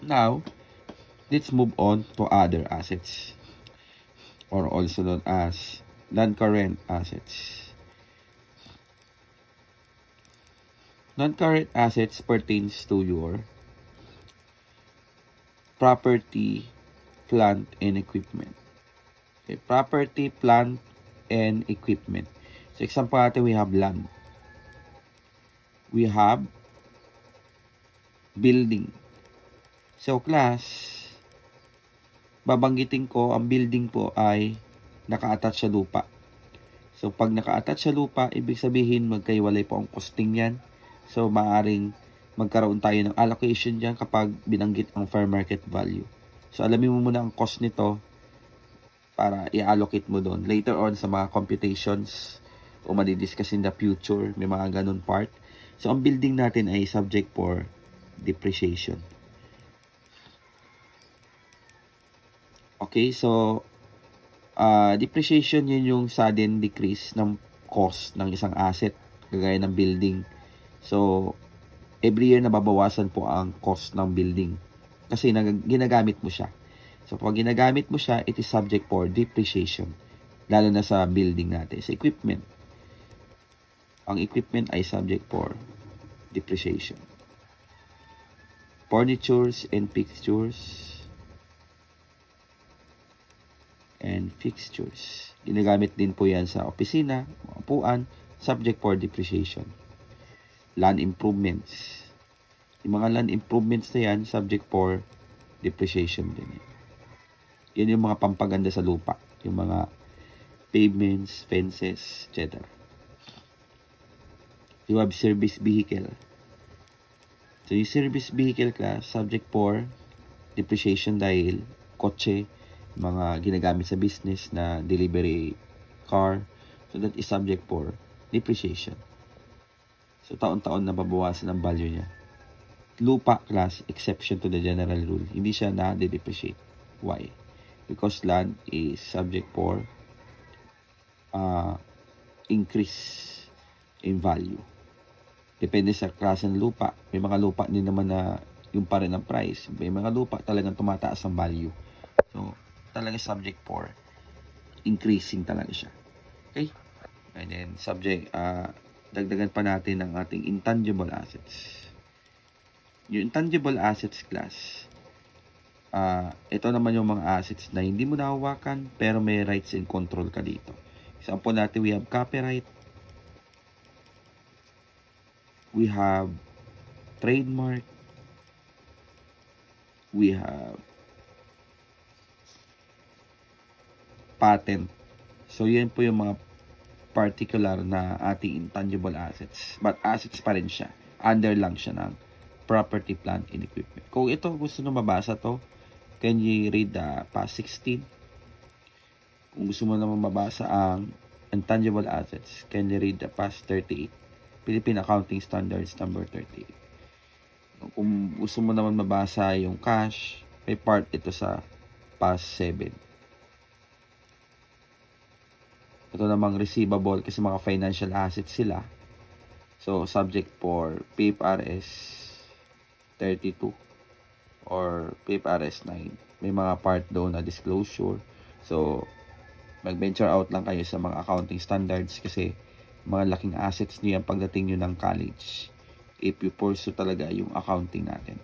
Now, let's move on to other assets, or also known as non-current assets. Non-current assets pertains to your property, plant, and equipment. Okay, property, plant, and equipment. So, example natin, we have land. We have building. So, class, babanggitin ko, ang building po ay naka-attach sa lupa. So, pag naka-attach sa lupa, ibig sabihin magkaiwalay po ang costing yan. So, maaring magkaroon tayo ng allocation dyan kapag binanggit ang fair market value. So, alamin mo muna ang cost nito para i-allocate mo doon. Later on sa mga computations o madidiscuss in the future, may mga ganun part. So, ang building natin ay subject for depreciation. Okay, so depreciation yun yung sudden decrease ng cost ng isang asset, kagaya ng building. So, every year nababawasan po ang cost ng building kasi ginagamit mo siya. So, pag ginagamit mo siya, it is subject for depreciation. Lalo na sa building natin. Sa equipment, ang equipment ay subject for depreciation. Furnitures and fixtures ginagamit din po yan sa opisina, upuan, subject for depreciation. Land improvements. Yung mga land improvements na yan, subject for depreciation din. Yan yung mga pampaganda sa lupa. Yung mga pavements, fences, etc. You have service vehicle. So, yung service vehicle class, subject for depreciation dahil kotse, mga ginagamit sa business na delivery car. So, that is subject for depreciation. So, taon-taon na babawasan ang value niya. Lupa class, exception to the general rule. Hindi siya na-depreciate. Why? Because land is subject for increase in value. Depende sa klase ng lupa. May mga lupa din naman na yung pa rin ang price. May mga lupa talagang tumataas ang value. So, talaga subject for increasing talaga siya. Okay? And then, subject, dagdagan pa natin ang ating intangible assets. Yung intangible assets class, ito naman yung mga assets na hindi mo nahawakan pero may rights and control ka dito. Example natin, we have copyright, we have trademark, we have patent. So, yan po yung mga particular na ating intangible assets. But assets pa rin siya. Under lang siya ng property, plant, and equipment. Kung ito gusto nyo mabasa to, can you read the past 16? Kung gusto mo naman mabasa ang intangible assets, can you read the past 38? Philippine Accounting Standards number 38. Kung gusto mo naman mabasa yung cash, may part ito sa past 7. Ito namang receivable kasi mga financial assets sila. So, subject for PFRS 32 or PFRS 9. May mga part doon na disclosure. So, mag-venture out lang kayo sa mga accounting standards kasi mga laking assets niyo yan pagdating nyo ng college if you pursue talaga yung accounting natin.